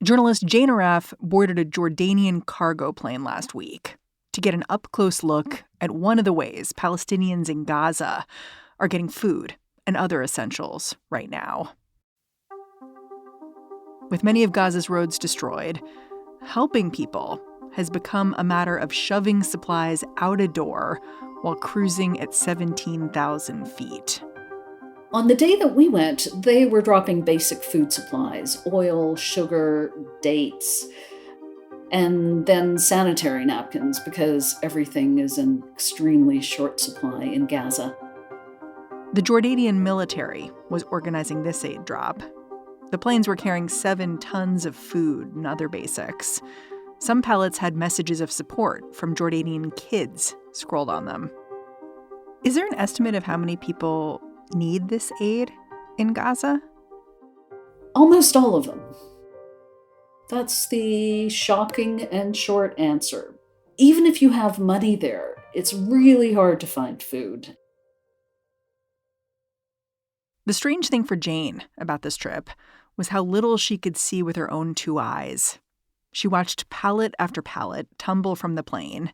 Journalist Jane Arraf boarded a Jordanian cargo plane last week to get an up-close look at one of the ways Palestinians in Gaza are getting food and other essentials right now. With many of Gaza's roads destroyed, helping people has become a matter of shoving supplies out a door while cruising at 17,000 feet. On the day that we went, they were dropping basic food supplies, oil, sugar, dates, and then sanitary napkins because everything is in extremely short supply in Gaza. The Jordanian military was organizing this aid drop. The planes were carrying 7 tons of food and other basics. Some pallets had messages of support from Jordanian kids scrolled on them. Is there an estimate of how many people need this aid in Gaza? Almost all of them. That's the shocking and short answer. Even if you have money there, it's really hard to find food. The strange thing for Jane about this trip was how little she could see with her own 2 eyes. She watched pallet after pallet tumble from the plane,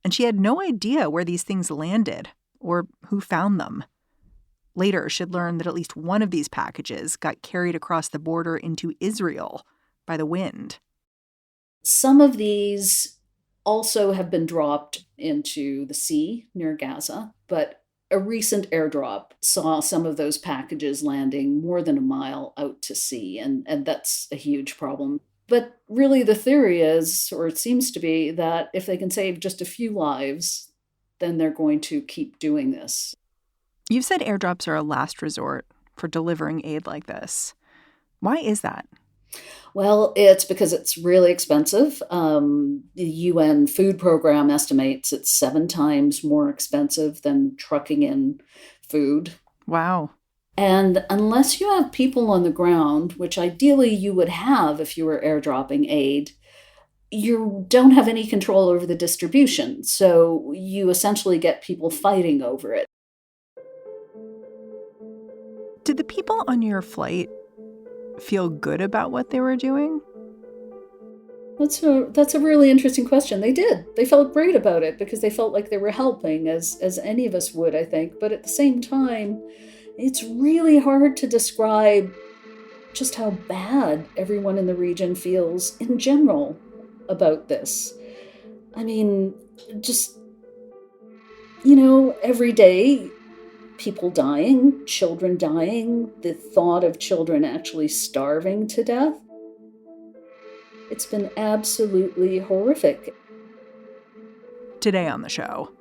and she had no idea where these things landed or who found them. Later, she'd learned that at least one of these packages got carried across the border into Israel by the wind. Some of these also have been dropped into the sea near Gaza, but a recent airdrop saw some of those packages landing more than a mile out to sea, and that's a huge problem. But really the theory is, or it seems to be, that if they can save just a few lives, then they're going to keep doing this. You've said airdrops are a last resort for delivering aid like this. Why is that? Well, it's because it's really expensive. The UN Food Program estimates it's 7 times more expensive than trucking in food. Wow. And unless you have people on the ground, which ideally you would have if you were airdropping aid, you don't have any control over the distribution. So you essentially get people fighting over it. Did the people on your flight feel good about what they were doing? That's a really interesting question. They did. They felt great about it because they felt like they were helping, as any of us would, I think. But at the same time, it's really hard to describe just how bad everyone in the region feels in general about this. I mean, just, every day, people dying, children dying, the thought of children actually starving to death. It's been absolutely horrific. Today on the show,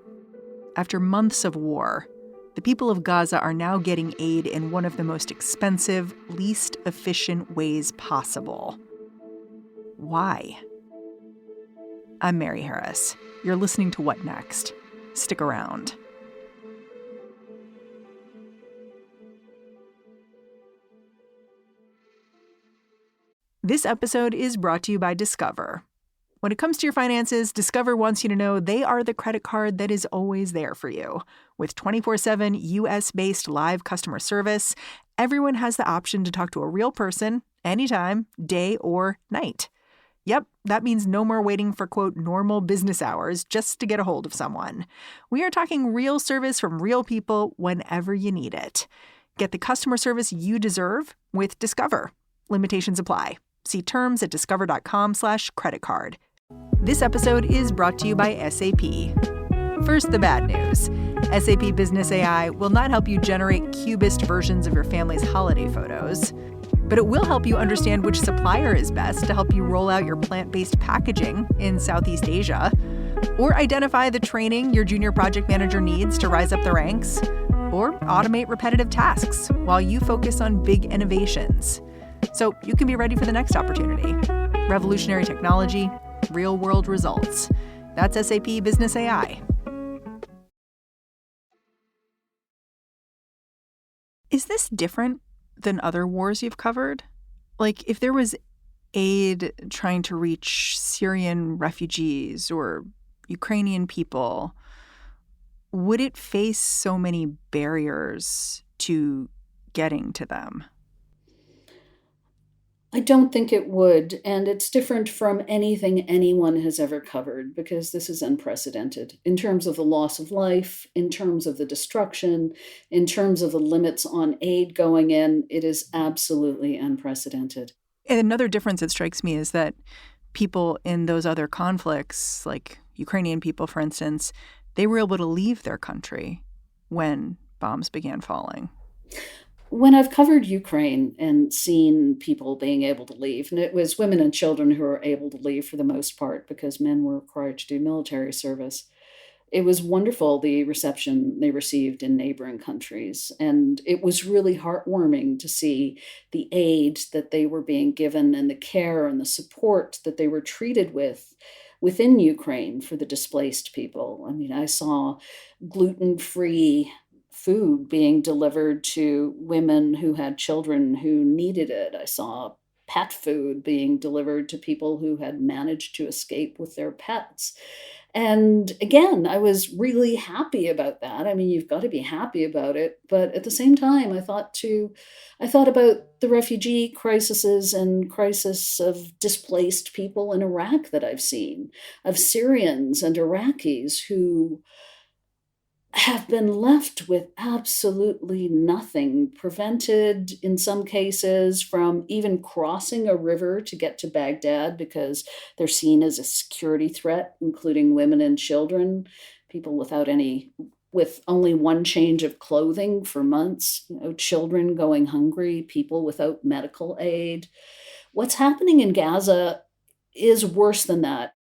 after months of war, the people of Gaza are now getting aid in one of the most expensive, least efficient ways possible. Why? I'm Mary Harris. You're listening to What Next? Stick around. This episode is brought to you by Discover. When it comes to your finances, Discover wants you to know they are the credit card that is always there for you. With 24/7 U.S.-based live customer service, everyone has the option to talk to a real person anytime, day or night. Yep, that means no more waiting for, quote, normal business hours just to get a hold of someone. We are talking real service from real people whenever you need it. Get the customer service you deserve with Discover. Limitations apply. See terms at discover.com/creditcard. This episode is brought to you by SAP. First, the bad news. SAP Business AI will not help you generate cubist versions of your family's holiday photos, but it will help you understand which supplier is best to help you roll out your plant-based packaging in Southeast Asia, or identify the training your junior project manager needs to rise up the ranks, or automate repetitive tasks while you focus on big innovations. So you can be ready for the next opportunity. Revolutionary technology, real-world results. That's SAP Business AI. Is this different than other wars you've covered? Like, if there was aid trying to reach Syrian refugees or Ukrainian people, would it face so many barriers to getting to them? I don't think it would, and it's different from anything anyone has ever covered because this is unprecedented in terms of the loss of life, in terms of the destruction, in terms of the limits on aid going in. It is absolutely unprecedented. And another difference that strikes me is that people in those other conflicts, like Ukrainian people, for instance, they were able to leave their country when bombs began falling. When I've covered Ukraine and seen people being able to leave, and it was women and children who were able to leave for the most part because men were required to do military service, it was wonderful the reception they received in neighboring countries. And it was really heartwarming to see the aid that they were being given and the care and the support that they were treated with within Ukraine for the displaced people. I mean, I saw gluten free food being delivered to women who had children who needed it. I saw pet food being delivered to people who had managed to escape with their pets. And again, I was really happy about that. I mean, you've got to be happy about it. But at the same time, I thought about the refugee crises and crisis of displaced people in Iraq that I've seen, of Syrians and Iraqis who have been left with absolutely nothing, prevented in some cases from even crossing a river to get to Baghdad because they're seen as a security threat, including women and children, people with only one change of clothing for months, children going hungry, people without medical aid. What's happening in Gaza is worse than that.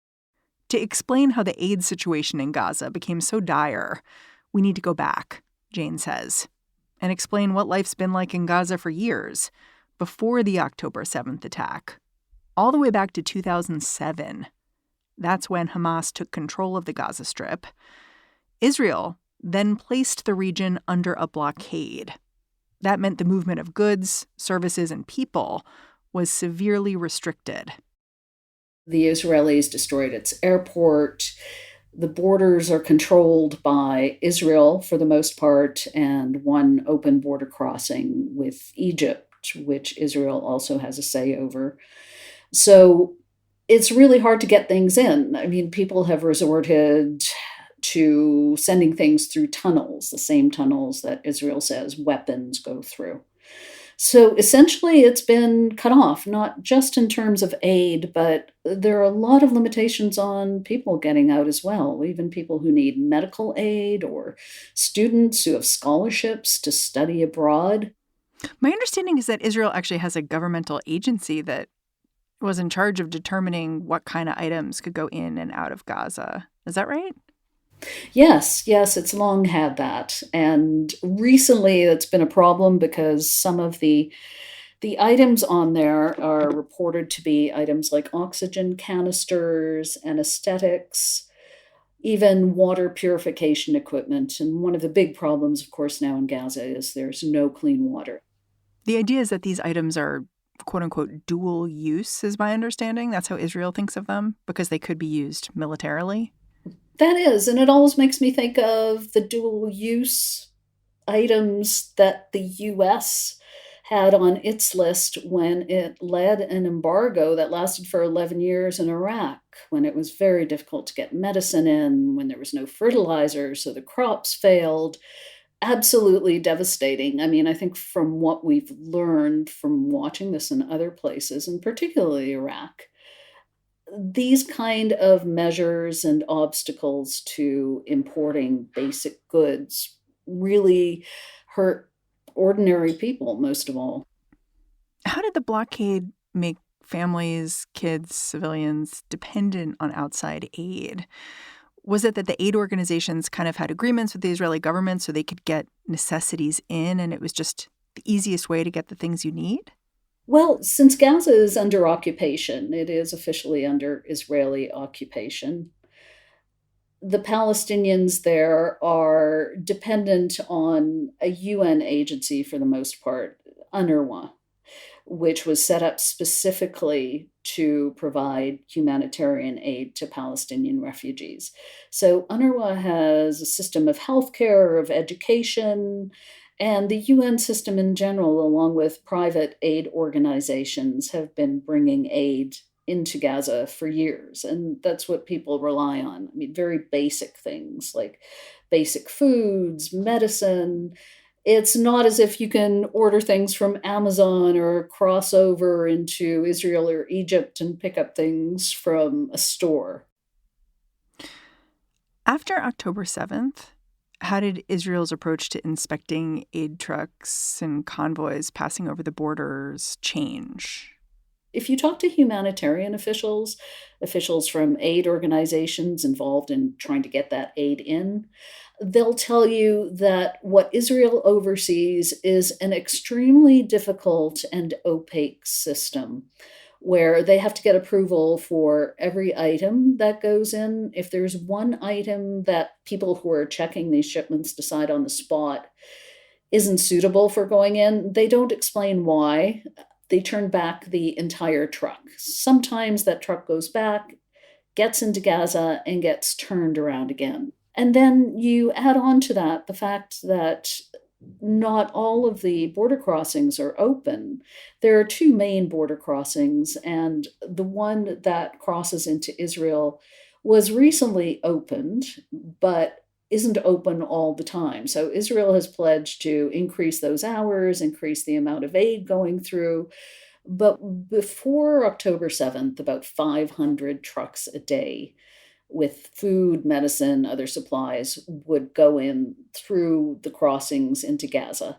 To explain how the aid situation in Gaza became so dire, we need to go back, Jane says, and explain what life's been like in Gaza for years, before the October 7th attack, all the way back to 2007. That's when Hamas took control of the Gaza Strip. Israel then placed the region under a blockade. That meant the movement of goods, services, and people was severely restricted. The Israelis destroyed its airport. The borders are controlled by Israel for the most part, and one open border crossing with Egypt, which Israel also has a say over. So it's really hard to get things in. I mean, people have resorted to sending things through tunnels, the same tunnels that Israel says weapons go through. So essentially, it's been cut off, not just in terms of aid, but there are a lot of limitations on people getting out as well, even people who need medical aid or students who have scholarships to study abroad. My understanding is that Israel actually has a governmental agency that was in charge of determining what kind of items could go in and out of Gaza. Is that right? Yes, it's long had that. And recently it's been a problem because some of the items on there are reported to be items like oxygen canisters, anesthetics, even water purification equipment. And one of the big problems, of course, now in Gaza is there's no clean water. The idea is that these items are, quote unquote, dual use, is my understanding. That's how Israel thinks of them, because they could be used militarily. That is, and it always makes me think of the dual use items that the US had on its list when it led an embargo that lasted for 11 years in Iraq, when it was very difficult to get medicine in, when there was no fertilizer, so the crops failed. Absolutely devastating. I mean, I think from what we've learned from watching this in other places, and particularly Iraq, these kind of measures and obstacles to importing basic goods really hurt ordinary people most of all. How did the blockade make families, kids, civilians dependent on outside aid? Was it that the aid organizations kind of had agreements with the Israeli government so they could get necessities in, and it was just the easiest way to get the things you need? Well, since Gaza is under occupation, it is officially under Israeli occupation. The Palestinians there are dependent on a UN agency for the most part, UNRWA, which was set up specifically to provide humanitarian aid to Palestinian refugees. So UNRWA has a system of healthcare, of education, And the UN system in general, along with private aid organizations, have been bringing aid into Gaza for years. And that's what people rely on. I mean, very basic things like basic foods, medicine. It's not as if you can order things from Amazon or cross over into Israel or Egypt and pick up things from a store. After October 7th, how did Israel's approach to inspecting aid trucks and convoys passing over the borders change? If you talk to humanitarian officials, officials from aid organizations involved in trying to get that aid in, they'll tell you that what Israel oversees is an extremely difficult and opaque system where they have to get approval for every item that goes in. If there's one item that people who are checking these shipments decide on the spot isn't suitable for going in, they don't explain why. They turn back the entire truck. Sometimes that truck goes back, gets into Gaza, and gets turned around again. And then you add on to that the fact that not all of the border crossings are open. There are two main border crossings, and the one that crosses into Israel was recently opened, but isn't open all the time. So Israel has pledged to increase those hours, increase the amount of aid going through. But before October 7th, about 500 trucks a day with food, medicine, other supplies would go in through the crossings into Gaza.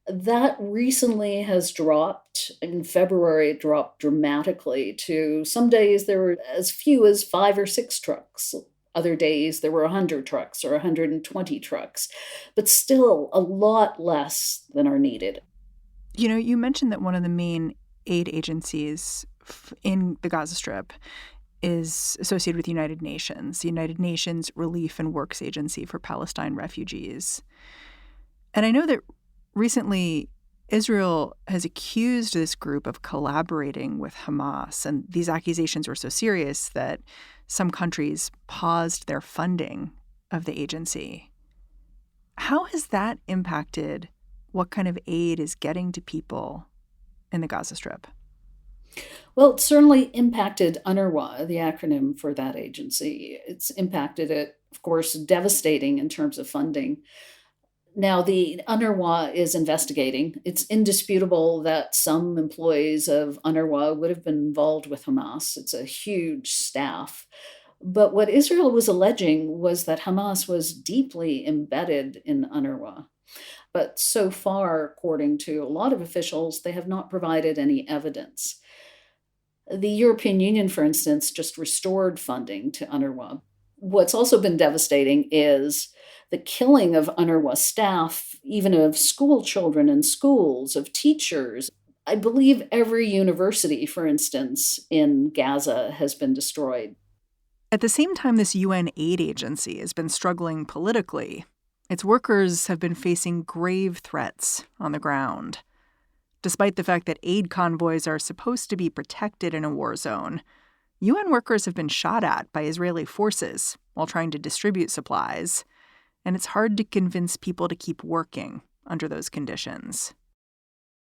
That recently has dropped. In February, it dropped dramatically to some days there were as few as 5 or 6 trucks. Other days there were 100 trucks or 120 trucks, but still a lot less than are needed. You know, you mentioned that one of the main aid agencies in the Gaza Strip is associated with the United Nations, the United Nations Relief and Works Agency for Palestine Refugees. And I know that recently Israel has accused this group of collaborating with Hamas, and these accusations were so serious that some countries paused their funding of the agency. How has that impacted what kind of aid is getting to people in the Gaza Strip? Well, it certainly impacted UNRWA, the acronym for that agency. It's impacted it, of course, devastating in terms of funding. Now, the UNRWA is investigating. It's indisputable that some employees of UNRWA would have been involved with Hamas. It's a huge staff. But what Israel was alleging was that Hamas was deeply embedded in UNRWA. But so far, according to a lot of officials, they have not provided any evidence. The European Union, for instance, just restored funding to UNRWA. What's also been devastating is the killing of UNRWA staff, even of school children in schools, of teachers. I believe every university, for instance, in Gaza has been destroyed. At the same time, this UN aid agency has been struggling politically. Its workers have been facing grave threats on the ground. Despite the fact that aid convoys are supposed to be protected in a war zone, UN workers have been shot at by Israeli forces while trying to distribute supplies, and it's hard to convince people to keep working under those conditions.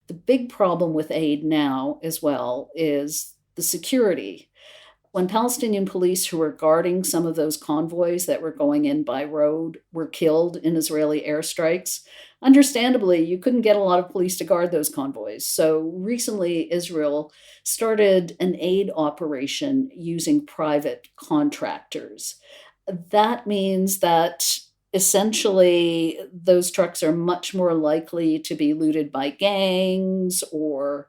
The big problem with aid now, as well, is the security. When Palestinian police who were guarding some of those convoys that were going in by road were killed in Israeli airstrikes, understandably, you couldn't get a lot of police to guard those convoys. So recently, Israel started an aid operation using private contractors. That means that essentially those trucks are much more likely to be looted by gangs or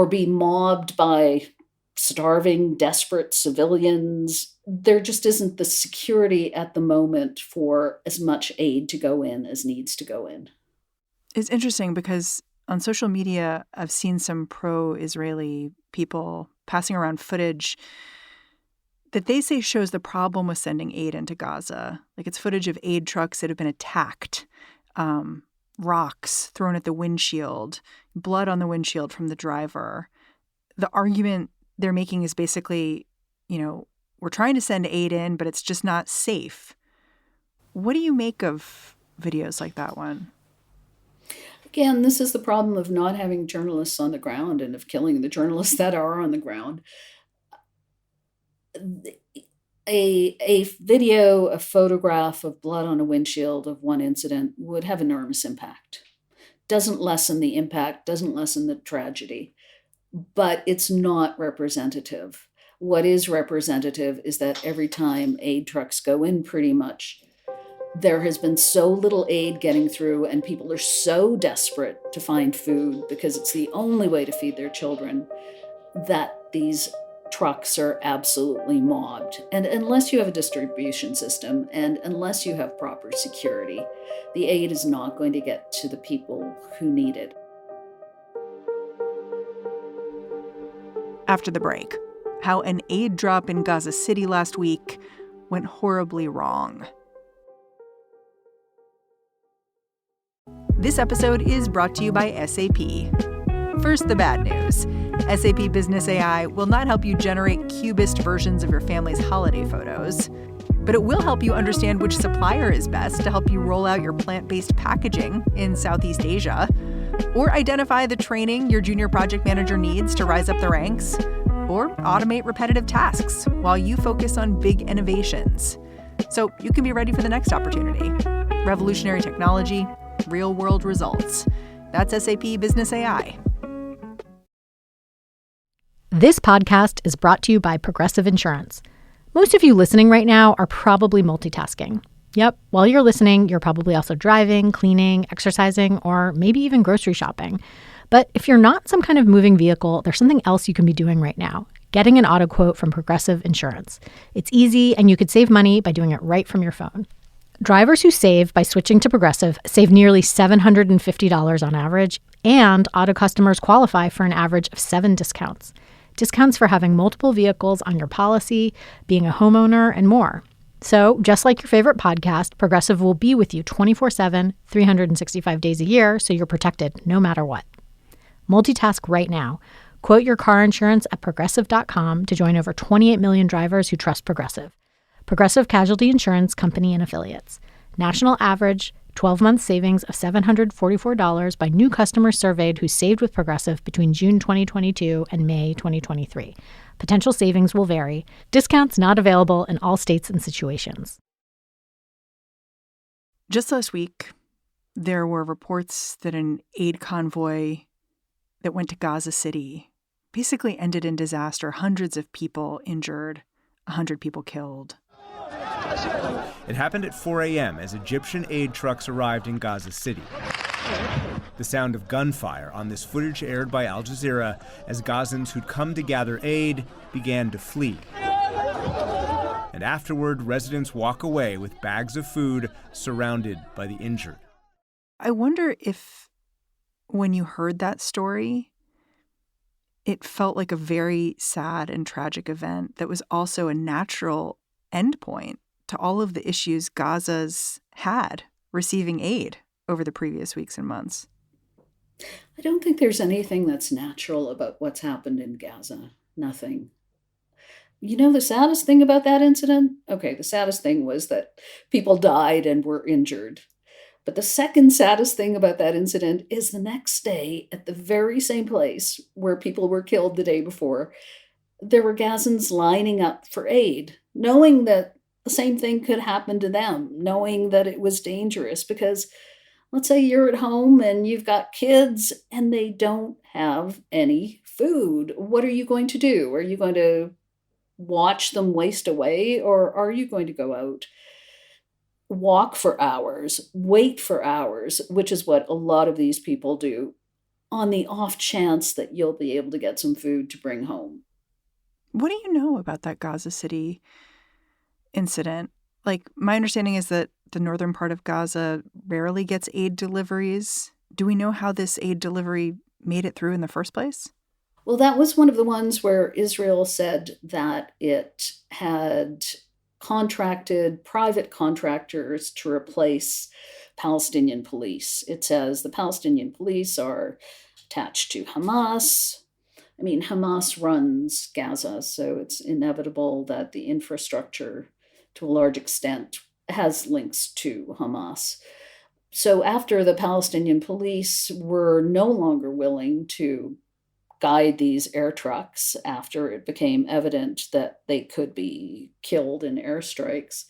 be mobbed by starving, desperate civilians. There just isn't the security at the moment for as much aid to go in as needs to go in. It's interesting because on social media, I've seen some pro-Israeli people passing around footage that they say shows the problem with sending aid into Gaza. Like it's footage of aid trucks that have been attacked, rocks thrown at the windshield, blood on the windshield from the driver. The argument they're making is basically, we're trying to send aid in, but it's just not safe. What do you make of videos like that one? Again, this is the problem of not having journalists on the ground and of killing the journalists that are on the ground. A video, a photograph of blood on a windshield of one incident would have enormous impact. Doesn't lessen the impact, doesn't lessen the tragedy, but it's not representative. What is representative is that every time aid trucks go in, pretty much, there has been so little aid getting through, and people are so desperate to find food because it's the only way to feed their children, that these trucks are absolutely mobbed. And unless you have a distribution system and unless you have proper security, the aid is not going to get to the people who need it. After the break, how an aid drop in Gaza City last week went horribly wrong. This episode is brought to you by SAP. First, the bad news. SAP Business AI will not help you generate cubist versions of your family's holiday photos, but it will help you understand which supplier is best to help you roll out your plant-based packaging in Southeast Asia, or identify the training your junior project manager needs to rise up the ranks, or automate repetitive tasks while you focus on big innovations. So you can be ready for the next opportunity. Revolutionary technology, real-world results. That's SAP Business AI. This podcast is brought to you by Progressive Insurance. Most of you listening right now are probably multitasking. Yep, while you're listening, you're probably also driving, cleaning, exercising, or maybe even grocery shopping. But if you're not some kind of moving vehicle, there's something else you can be doing right now: getting an auto quote from Progressive Insurance. It's easy, and you could save money by doing it right from your phone. Drivers who save by switching to Progressive save nearly $750 on average, and auto customers qualify for an average of 7 discounts. Discounts for having multiple vehicles on your policy, being a homeowner, and more. So, just like your favorite podcast, Progressive will be with you 24/7, 365 days a year, so you're protected no matter what. Multitask right now. Quote your car insurance at Progressive.com to join over 28 million drivers who trust Progressive. Progressive Casualty Insurance Company and Affiliates. National average 12-month savings of $744 by new customers surveyed who saved with Progressive between June 2022 and May 2023. Potential savings will vary. Discounts not available in all states and situations. Just last week, there were reports that an aid convoy that went to Gaza City basically ended in disaster. Hundreds of people injured, 100 people killed. It happened at 4 a.m. as Egyptian aid trucks arrived in Gaza City. The sound of gunfire on this footage aired by Al Jazeera as Gazans who'd come to gather aid began to flee. And afterward, residents walk away with bags of food surrounded by the injured. I wonder if when you heard that story, it felt like a very sad and tragic event that was also a natural endpoint to all of the issues Gaza's had receiving aid over the previous weeks and months. I don't think there's anything that's natural about what's happened in Gaza. Nothing. You know, the saddest thing about that incident? Okay, the saddest thing was that people died and were injured. But the second saddest thing about that incident is the next day, at the very same place where people were killed the day before, there were Gazans lining up for aid, knowing that the same thing could happen to them, knowing that it was dangerous. Because let's say you're at home and you've got kids and they don't have any food. What are you going to do? Are you going to watch them waste away, or are you going to go out, walk for hours, wait for hours, which is what a lot of these people do, on the off chance that you'll be able to get some food to bring home? What do you know about that Gaza City incident? Like, my understanding is that the northern part of Gaza rarely gets aid deliveries. Do we know how this aid delivery made it through in the first place? Well, that was one of the ones where Israel said that it had contracted private contractors to replace Palestinian police. It says the Palestinian police are attached to Hamas. I mean, Hamas runs Gaza, so it's inevitable that the infrastructure, to a large extent, has links to Hamas. So after the Palestinian police were no longer willing to guide these air trucks, after it became evident that they could be killed in airstrikes,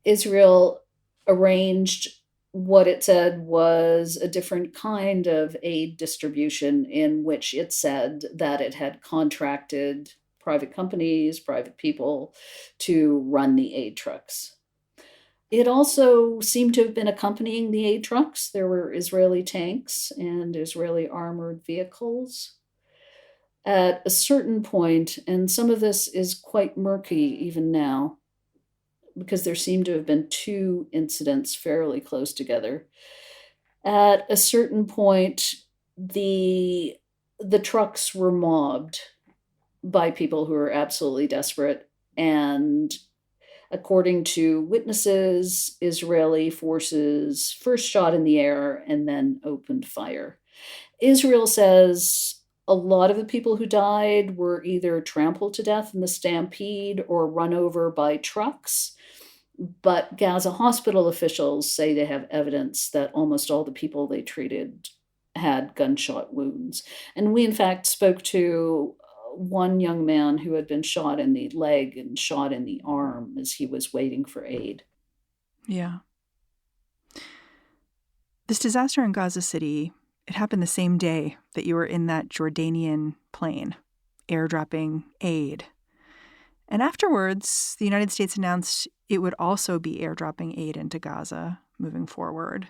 Israel arranged what it said was a different kind of aid distribution, in which it said that it had contracted private companies, private people to run the aid trucks. It also seemed to have been accompanying the aid trucks. There were Israeli tanks and Israeli armored vehicles. At a certain point, and some of this is quite murky even now, because there seem to have been two incidents fairly close together. At a certain point, the trucks were mobbed by people who were absolutely desperate, and according to witnesses, Israeli forces first shot in the air and then opened fire. Israel says a lot of the people who died were either trampled to death in the stampede or run over by trucks. But Gaza hospital officials say they have evidence that almost all the people they treated had gunshot wounds. And we, in fact, spoke to one young man who had been shot in the leg and shot in the arm as he was waiting for aid. Yeah. This disaster in Gaza City, it happened the same day that you were in that Jordanian plane, airdropping aid. And afterwards, the United States announced it would also be airdropping aid into Gaza moving forward.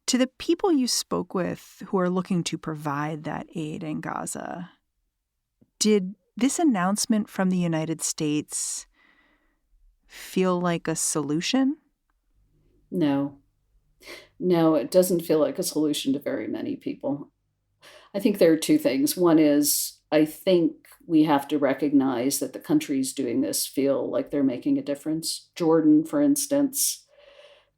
To the people you spoke with who are looking to provide that aid in Gaza, did this announcement from the United States feel like a solution? No, it doesn't feel like a solution to very many people. I think there are two things. One is, I think we have to recognize that the countries doing this feel like they're making a difference. Jordan, for instance.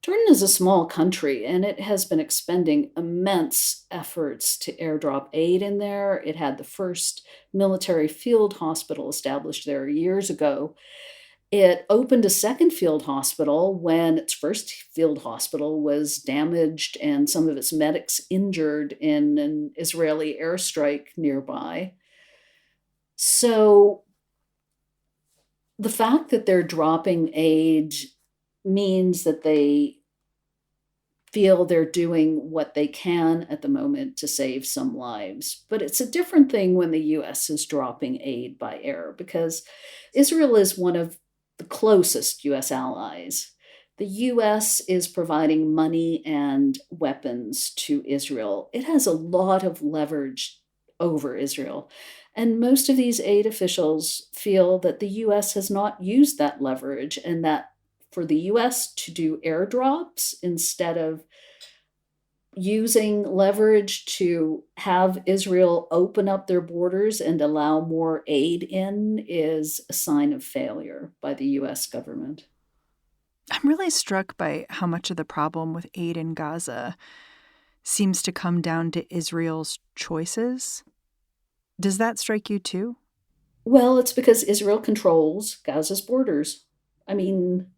Jordan is a small country, and it has been expending immense efforts to airdrop aid in there. It had the first military field hospital established there years ago. It opened a second field hospital when its first field hospital was damaged and some of its medics injured in an Israeli airstrike nearby. So the fact that they're dropping aid means that they feel they're doing what they can at the moment to save some lives. But it's a different thing when the U.S. is dropping aid by air, because Israel is one of the closest U.S. allies. The U.S. is providing money and weapons to Israel. It has a lot of leverage over Israel. And most of these aid officials feel that the U.S. has not used that leverage, and that for the U.S. to do airdrops instead of using leverage to have Israel open up their borders and allow more aid in is a sign of failure by the U.S. government. I'm really struck by how much of the problem with aid in Gaza seems to come down to Israel's choices. Does that strike you too? Well, it's because Israel controls Gaza's borders. I mean,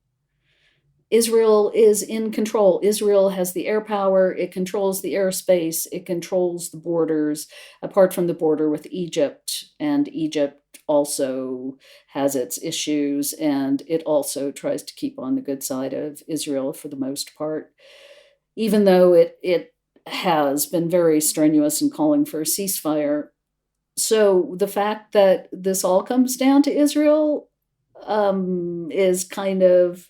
Israel is in control. Israel has the air power. It controls the airspace. It controls the borders, apart from the border with Egypt. And Egypt also has its issues, and it also tries to keep on the good side of Israel for the most part, even though it has been very strenuous in calling for a ceasefire. So the fact that this all comes down to Israel is kind of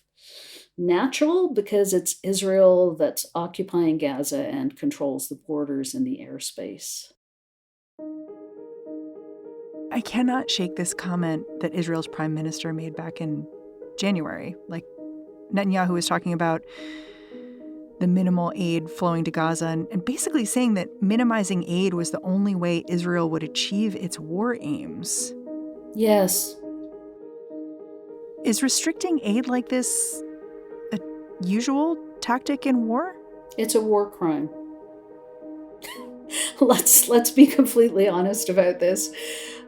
natural, because it's Israel that's occupying Gaza and controls the borders and the airspace. I cannot shake this comment that Israel's prime minister made back in January. Like, Netanyahu was talking about the minimal aid flowing to Gaza and basically saying that minimizing aid was the only way Israel would achieve its war aims. Yes. Is restricting aid like this a usual tactic in war? It's a war crime. Let's be completely honest about this.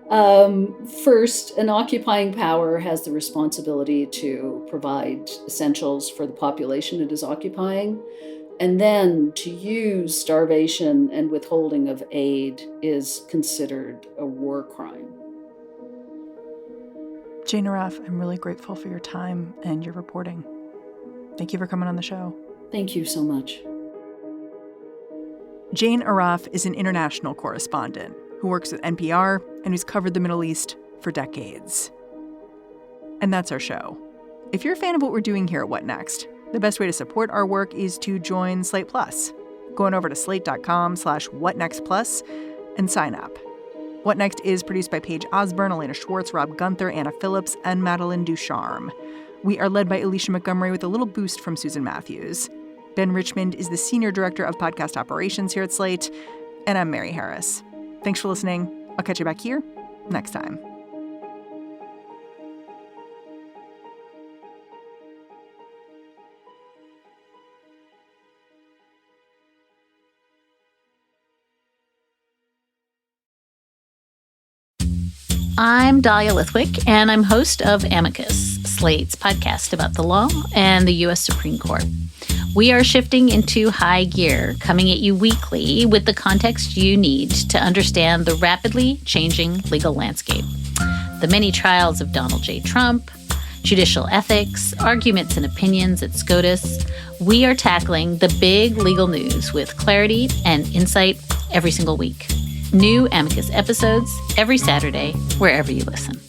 First, an occupying power has the responsibility to provide essentials for the population it is occupying. And then to use starvation and withholding of aid is considered a war crime. Jane Arraf, I'm really grateful for your time and your reporting. Thank you for coming on the show. Thank you so much. Jane Arraf is an international correspondent who works with NPR and who's covered the Middle East for decades. And that's our show. If you're a fan of what we're doing here at What Next, the best way to support our work is to join Slate Plus. Go on over to slate.com/whatnextplus and sign up. What Next is produced by Paige Osborne, Elena Schwartz, Rob Gunther, Anna Phillips, and Madeline Ducharme. We are led by Alicia Montgomery with a little boost from Susan Matthews. Ben Richmond is the Senior Director of Podcast Operations here at Slate. And I'm Mary Harris. Thanks for listening. I'll catch you back here next time. I'm Dahlia Lithwick, and I'm host of Amicus, Slate's podcast about the law and the U.S. Supreme Court. We are shifting into high gear, coming at you weekly with the context you need to understand the rapidly changing legal landscape. The many trials of Donald J. Trump, judicial ethics, arguments and opinions at SCOTUS. We are tackling the big legal news with clarity and insight every single week. New Amicus episodes every Saturday, wherever you listen.